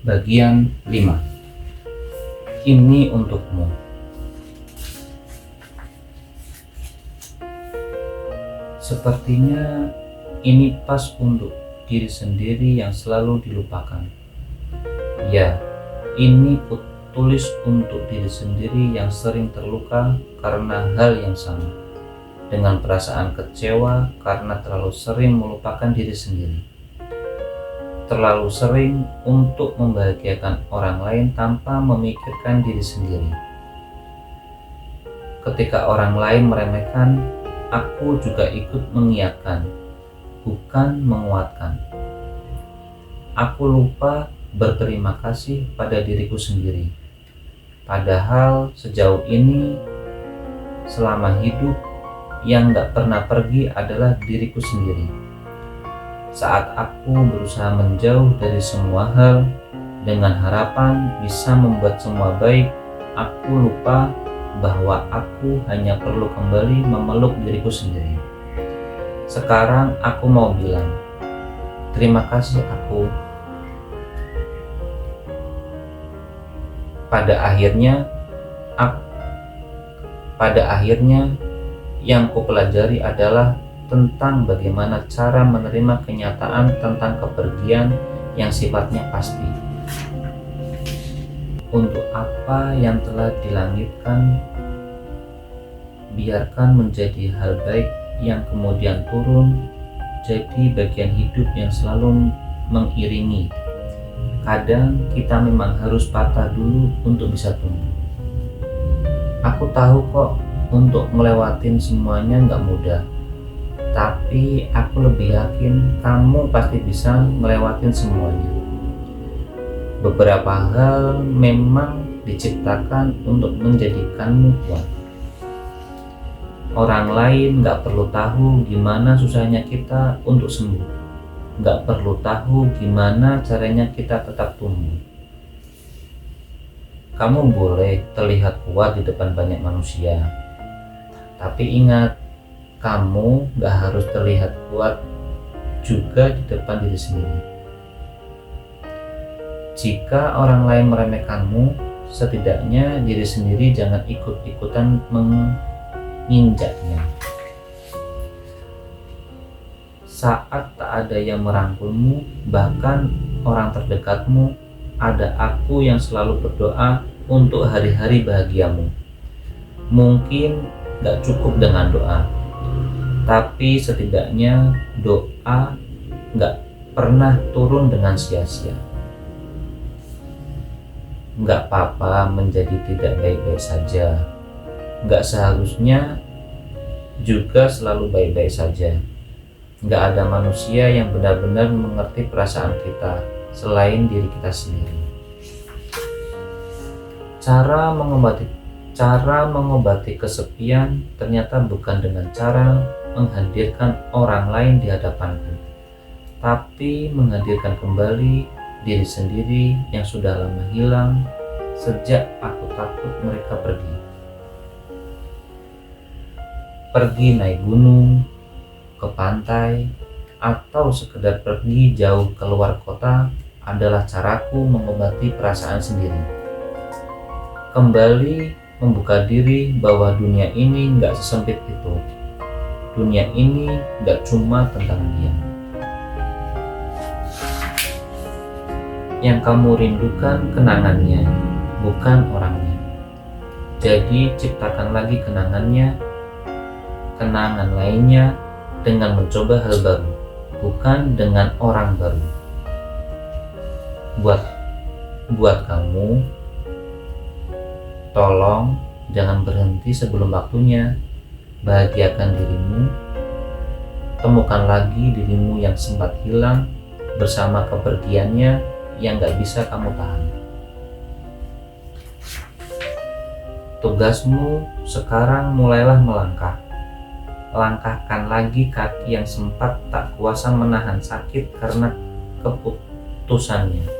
Bagian 5. Ini untukmu. Sepertinya ini pas untuk diri sendiri yang selalu dilupakan. Ya, ini tulis untuk diri sendiri yang sering terluka karena hal yang sama, dengan perasaan kecewa karena terlalu sering melupakan diri sendiri, terlalu sering untuk membahagiakan orang lain tanpa memikirkan diri sendiri. Ketika orang lain meremehkan, aku juga ikut mengiyakan, bukan menguatkan. Aku lupa berterima kasih pada diriku sendiri. Padahal sejauh ini, selama hidup, yang gak pernah pergi adalah diriku sendiri. Saat aku berusaha menjauh dari semua hal dengan harapan bisa membuat semua baik, aku lupa bahwa aku hanya perlu kembali memeluk diriku sendiri. Sekarang aku mau bilang, terima kasih aku. Pada akhirnya yang kupelajari adalah tentang bagaimana cara menerima kenyataan tentang kepergian yang sifatnya pasti. Untuk apa yang telah dilangitkan, biarkan menjadi hal baik yang kemudian turun jadi bagian hidup yang selalu mengiringi. Kadang kita memang harus patah dulu untuk bisa tumbuh. Aku tahu kok, untuk ngelewatin semuanya gak mudah. Tapi aku lebih yakin kamu pasti bisa melewatin semuanya. Beberapa hal memang diciptakan untuk menjadikanmu kuat. Orang lain gak perlu tahu gimana susahnya kita untuk sembuh. Gak perlu tahu gimana caranya kita tetap tumbuh. Kamu boleh terlihat kuat di depan banyak manusia. Tapi ingat, kamu gak harus terlihat kuat juga di depan diri sendiri. Jika orang lain meremehkanmu, setidaknya diri sendiri jangan ikut-ikutan menginjaknya. Saat tak ada yang merangkulmu, bahkan orang terdekatmu, ada aku yang selalu berdoa untuk hari-hari bahagiamu. Mungkin gak cukup dengan doa, tapi setidaknya doa gak pernah turun dengan sia-sia. Gak apa-apa menjadi tidak baik-baik saja. Gak seharusnya juga selalu baik-baik saja. Gak ada manusia yang benar-benar mengerti perasaan kita selain diri kita sendiri. Cara mengobati kesepian ternyata bukan dengan cara menghadirkan orang lain di hadapanku, tapi menghadirkan kembali diri sendiri yang sudah lama hilang sejak aku takut mereka pergi. Pergi naik gunung, ke pantai, atau sekedar pergi jauh keluar kota adalah caraku mengobati perasaan sendiri. Kembali membuka diri bahwa dunia ini gak sesempit itu. Dunia ini gak cuma tentang dia. Yang kamu rindukan kenangannya, bukan orangnya. Jadi ciptakan lagi kenangan lainnya dengan mencoba hal baru, bukan dengan orang baru. Buat kamu, tolong jangan berhenti sebelum waktunya. Bahagiakan dirimu, temukan lagi dirimu yang sempat hilang bersama kepergiannya yang gak bisa kamu tahan. Tugasmu sekarang mulailah melangkah. Langkahkan lagi kaki yang sempat tak kuasa menahan sakit karena keputusannya.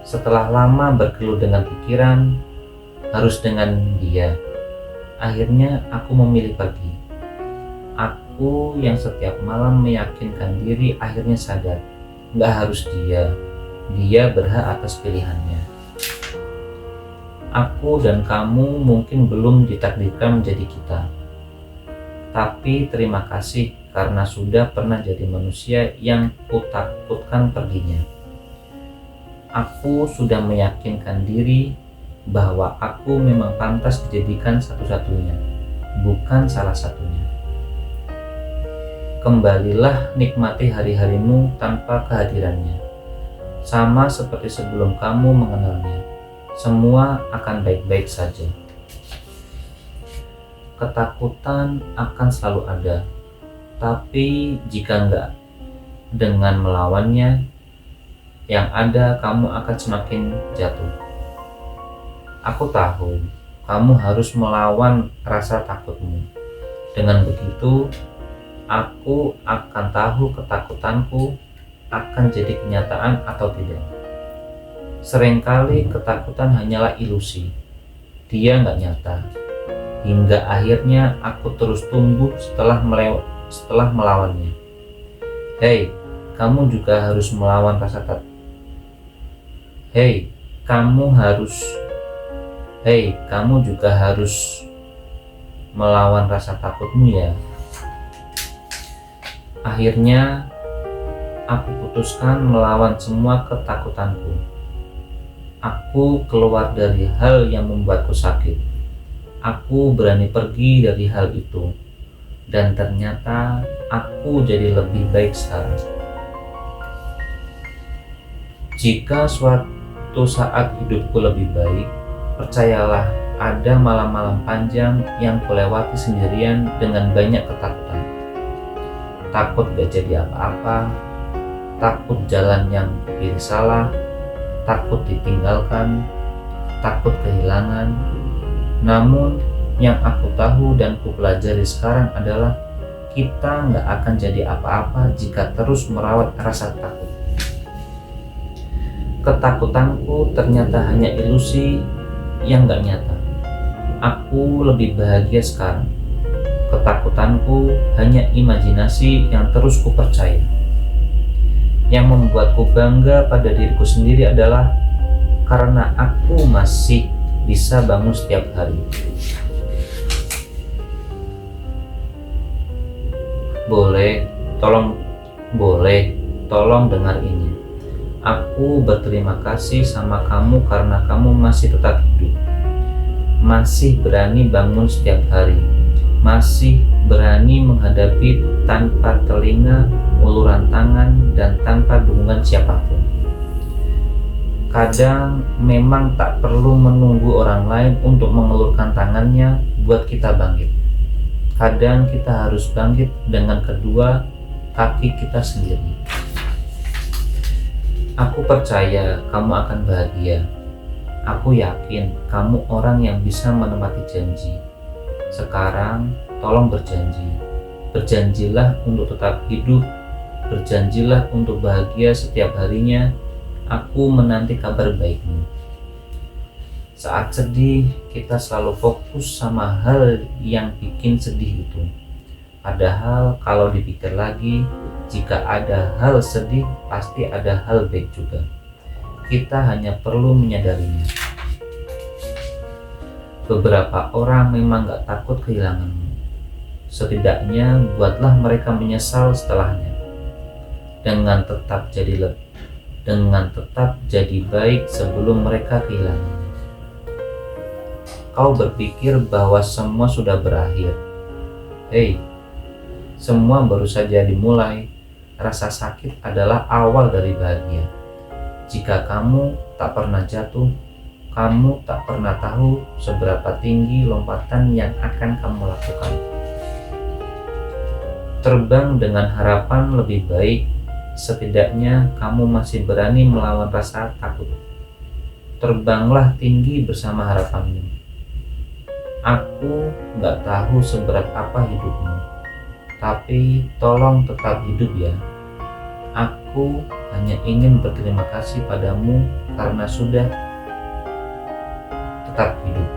Setelah lama bergelut dengan pikiran, harus dengan dia, akhirnya aku memilih pergi. Aku yang setiap malam meyakinkan diri akhirnya sadar, gak harus dia, Dia berhak atas pilihannya. Aku dan kamu mungkin belum ditakdirkan menjadi kita, tapi terima kasih karena sudah pernah jadi manusia yang kutakutkan perginya. Aku sudah meyakinkan diri bahwa aku memang pantas dijadikan satu-satunya, bukan salah satunya. Kembalilah nikmati hari-harimu tanpa kehadirannya. Sama seperti sebelum kamu mengenalnya, semua akan baik-baik saja. Ketakutan akan selalu ada, tapi jika enggak, dengan melawannya, yang ada kamu akan semakin jatuh. Aku tahu kamu harus melawan rasa takutmu. Dengan begitu, aku akan tahu ketakutanku akan jadi kenyataan atau tidak. Seringkali ketakutan hanyalah ilusi. Dia nggak nyata. Hingga akhirnya aku terus tumbuh setelah melawannya. Hei, kamu juga harus melawan rasa takut. Hei, kamu juga harus melawan rasa takutmu ya. Akhirnya, aku putuskan melawan semua ketakutanku. Aku keluar dari hal yang membuatku sakit. Aku berani pergi dari hal itu. Dan ternyata aku jadi lebih baik sekarang. Jika suatu saat hidupku lebih baik, percayalah ada malam-malam panjang yang kulewati sendirian dengan banyak ketakutan. Takut gak jadi apa-apa, takut jalan yang kupilih salah, takut ditinggalkan, takut kehilangan. Namun yang aku tahu dan kupelajari sekarang adalah kita nggak akan jadi apa-apa jika terus merawat rasa takut. Ketakutanku ternyata hanya ilusi yang nggak nyata. Aku lebih bahagia sekarang. Ketakutanku hanya imajinasi yang terus kupercaya. Yang membuatku bangga pada diriku sendiri adalah karena aku masih bisa bangun setiap hari. Tolong dengar ini. Aku berterima kasih sama kamu karena kamu masih tetap hidup. Masih berani bangun setiap hari. Masih berani menghadapi tanpa telinga, uluran tangan, dan tanpa dukungan siapapun. Kadang memang tak perlu menunggu orang lain untuk mengelurkan tangannya buat kita bangkit. Kadang kita harus bangkit dengan kedua kaki kita sendiri. Aku percaya kamu akan bahagia. Aku yakin kamu orang yang bisa menepati janji. Sekarang tolong berjanji. Berjanjilah untuk tetap hidup. Berjanjilah untuk bahagia setiap harinya. Aku menanti kabar baikmu. Saat sedih, kita selalu fokus sama hal yang bikin sedih itu. Padahal kalau dipikir lagi, jika ada hal sedih, pasti ada hal baik juga. Kita hanya perlu menyadarinya. Beberapa orang memang gak takut kehilanganmu. Setidaknya buatlah mereka menyesal setelahnya. Dengan tetap jadi baik sebelum mereka kehilangannya. Kau berpikir bahwa semua sudah berakhir. Hei, semua baru saja dimulai. Rasa sakit adalah awal dari bahagia. Jika kamu tak pernah jatuh, kamu tak pernah tahu seberapa tinggi lompatan yang akan kamu lakukan. Terbang dengan harapan lebih baik. Setidaknya kamu masih berani melawan rasa takut. Terbanglah tinggi bersama harapanmu. Aku gak tahu seberat apa hidupmu, tapi tolong tetap hidup ya. Aku hanya ingin berterima kasih padamu karena sudah tetap hidup.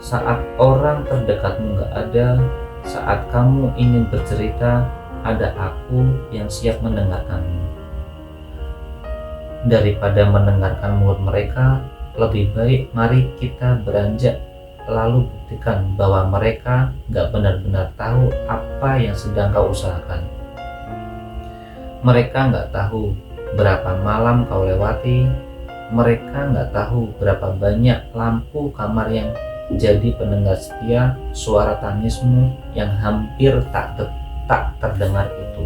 Saat orang terdekatmu gak ada, saat kamu ingin bercerita, ada aku yang siap mendengarkanmu. Daripada mendengarkan mulut mereka, lebih baik mari kita beranjak lalu buktikan bahwa mereka gak benar-benar tahu apa yang sedang kau usahakan. Mereka gak tahu berapa malam kau lewati, mereka gak tahu berapa banyak lampu kamar yang jadi pendengar setia suara tangismu yang hampir tak terdengar itu.